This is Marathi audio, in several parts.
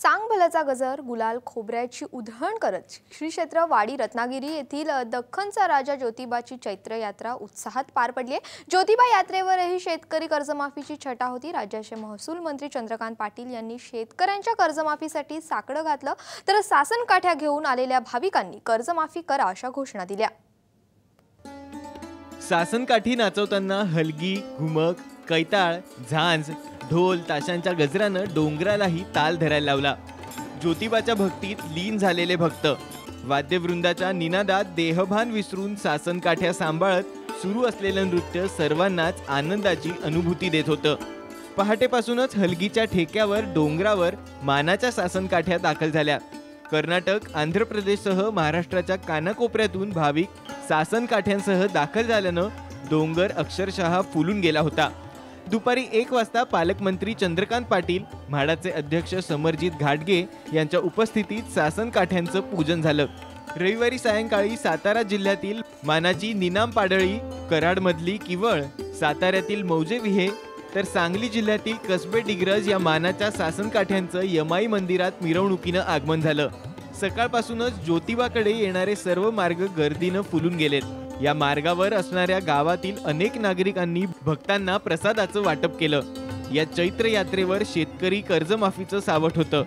चांगभलचा गजर, गुलाल खोबऱ्याची उधळण करत श्री क्षेत्र वाडी रत्नागिरी येथील दख्खनचा राजा ज्योतिबाची चैत्र यात्रा उत्साहात पार पडली आहे। ज्योतिबा यात्रेवरही शेतकरी कर्जमाफीची छटा होती। राज्याचे महसूल मंत्री चंद्रकांत पाटील यांनी शेतकऱ्यांच्या कर्जमाफीसाठी साकडं घातलं, तर शासन काठ्या घेऊन आलेल्या भाविकांनी कर्जमाफी करा अशा घोषणा दिल्या। शासन काठी नाचवताना हलगी, घुमक, कैताळ, झांज, ढोल ताशांच्या गजरानं डोंगरालाही ताल धरायला लावला। ज्योतिबाच्या भक्तीत लीन झालेले भक्त वाद्यवृंदाच्या निनादात देहभान विसरून शासन काठ्या सांभाळत सुरू असलेलं नृत्य सर्वांनाच आनंदाची अनुभूती देत होतं। पहाटेपासूनच हलगीच्या ठेक्यावर डोंगरावर मानाच्या शासन काठ्या दाखल झाल्या। कर्नाटक, आंध्र प्रदेशसह महाराष्ट्राच्या कानाकोपऱ्यातून भाविक शासन काठ्यांसह दाखल झाल्यानं डोंगर अक्षरशः फुलून गेला होता। दुपारी 1 वाजता पालकमंत्री चंद्रकांत पाटील, म्हाडाचे अध्यक्ष समरजित घाटगे यांच्या उपस्थितीत शासन काठ्यांचं पूजन झालं। रविवारी सायंकाळी सातारा जिल्ह्यातील मानाची निनाम पाडळी, कराडमधली किवळ, साताऱ्यातील मौजे विहे तर सांगली जिल्ह्यातील कसबे डिग्रज या मानाच्या शासन काठ्यांचं यमाई मंदिरात मिरवणुकीनं आगमन झालं। सकाळपासूनच ज्योतिबाकडे येणारे सर्व मार्ग गर्दीनं फुलून गेलेत। या मार्गावर असणाऱ्या गावातील अनेक नागरिकांनी भक्तांना प्रसादाचं वाटप केलं। या चैत्र यात्रेवर शेतकरी कर्जमाफीचं सावट होतं।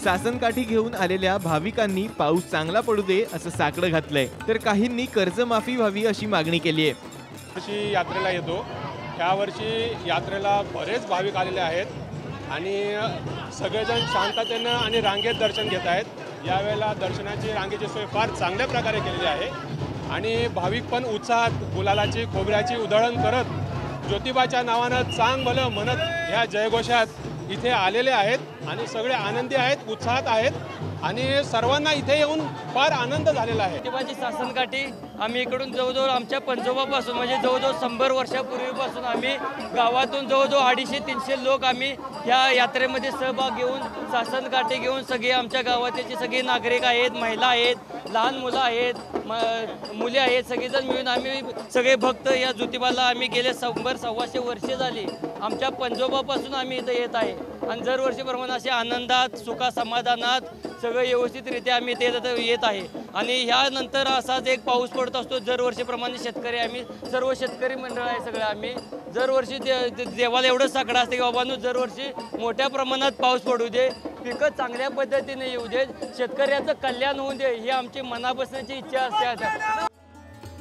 शासनकाठी घेऊन आलेल्या भाविकांनी पाऊस चांगला पडू दे असं साकडं घातलंय, तर काहींनी कर्जमाफी व्हावी अशी मागणी केली आहे। वर्षी यात्रेला येतो, यावर्षी यात्रेला बरेच भाविक आलेले आहेत आणि सगळेजण शांततेनं आणि रांगेत दर्शन घेत आहेत। यावेळेला दर्शनाची रांगेची सोय फार चांगल्या प्रकारे केलेली आहे आणि भाविक पण उत्साहात गुलालाची खोबऱ्याची उधळण करत ज्योतिबाच्या नावानं चांग भलं म्हणत ह्या जयघोषात इथे आलेले आहेत आणि सगळे आनंदी आहेत, उत्साहात आहेत आणि सर्वांना इथे येऊन फार आनंद झालेला आहे। ज्योतिबाची शासनकाठी आम्ही इकडून जवळजवळ आमच्या पंजोबापासून म्हणजे जवळजवळ 100 वर्षापूर्वीपासून आम्ही गावातून जवळजवळ 250-300 लोक आम्ही ह्या यात्रेमध्ये सहभाग घेऊन शासनकाठी घेऊन सगळे आमच्या गावाचे सगळे नागरिक आहेत, महिला आहेत, लहान मुलं आहेत, मुले आहेत, सगळेजण मिळून आम्ही सगळे भक्त या ज्योतिबाला आम्ही गेले 100-125 वर्षे झाली आमच्या पंजोबापासून आम्ही इथं येत आहे आणि दरवर्षीप्रमाणे असे आनंदात, सुखा समाधानात सगळं व्यवस्थितरित्या आम्ही ते येत आहे। आणि ह्यानंतर असाच एक पाऊस पडत असतो दरवर्षीप्रमाणे। शेतकरी आम्ही सर्व शेतकरी मंडळ आहे सगळं आम्ही दरवर्षी देवाला एवढं साकडं असते की बाबांनो दरवर्षी मोठ्या प्रमाणात पाऊस पडू दे, पिकं चांगल्या पद्धतीने येऊ दे, शेतकऱ्याचं कल्याण होऊ दे ही आमची मनापासूनची इच्छा असते।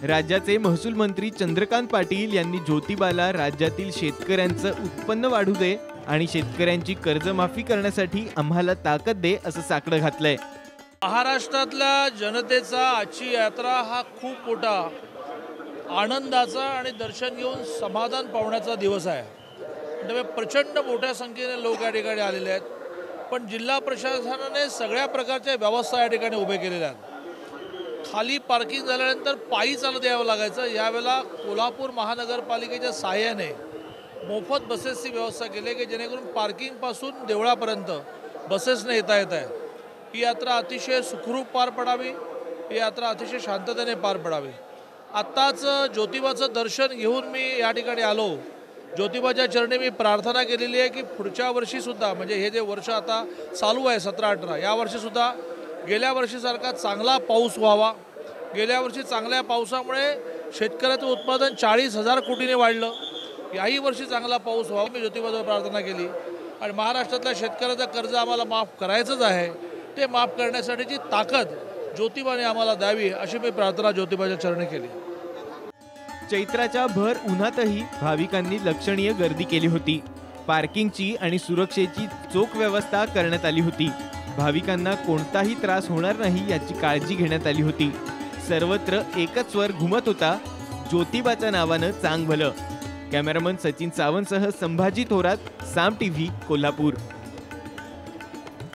राज्याचे महसूल मंत्री चंद्रकांत पाटील यांनी ज्योतिबाला राज्यातील शेतकऱ्यांचं उत्पन्न वाढू दे आणि शेतकऱ्यांची कर्जमाफी करण्यासाठी आम्हाला ताकद दे असं साकडं घातलंय। महाराष्ट्रातल्या जनतेचा आजची यात्रा हा खूप मोठा आनंदाचा आणि दर्शन घेऊन समाधान पावण्याचा दिवस आहे। त्यामुळे प्रचंड मोठ्या संख्येने लोक या ठिकाणी आलेले आहेत, पण जिल्हा प्रशासनाने सगळ्या प्रकारच्या व्यवस्था या ठिकाणी उभे केलेल्या आहेत। खाली पार्किंग झाल्यानंतर पायी चालत यावं लागायचं, यावेळेला कोल्हापूर महानगरपालिकेच्या सहाय्याने मोफत बसेसची व्यवस्था केली आहे की जेणेकरून पार्किंगपासून देवळापर्यंत बसेसने येता येत आहे। ही यात्रा अतिशय सुखरूप पार पडावी, ही यात्रा अतिशय शांततेने पार पडावी। आत्ताच ज्योतिबाचं दर्शन घेऊन मी या ठिकाणी आलो। ज्योतिबाच्या चरणी मी प्रार्थना केलेली आहे की पुढच्या वर्षीसुद्धा म्हणजे हे जे वर्ष आता चालू आहे 17-18 या वर्षीसुद्धा गेल्या वर्षीसारखा चांगला पाऊस व्हावा। गेल्या वर्षी चांगल्या पावसामुळे शेतकऱ्याचं उत्पादन 40,000 कोटीने वाढलं। याही वर्षी चांगला पाऊस व्हावा मी ज्योतिबाजवळ प्रार्थना केली आणि महाराष्ट्रातल्या शेतकऱ्याचं कर्ज आम्हाला माफ करायचंच आहे, ते माफ करण्यासाठीची ताकद ज्योतिबाने आम्हाला द्यावी अशी मी प्रार्थना ज्योतिबाच्या चरणी केली। चैत्राच्या भर उन्हातही भाविकांनी लक्षणीय गर्दी केली होती। पार्किंगची आणि सुरक्षेची चोख व्यवस्था करण्यात आली होती। भाविकांना कोणताही त्रास होणार नाही याची काळजी घेण्यात आली होती। सर्वत्र एकच स्वर घुमत होता, ज्योतिबाच्या नावानं चांग भलं। कॅमेरामन सचिन सावंतसह संभाजी थोरात, साम टीव्ही, कोल्हापूर।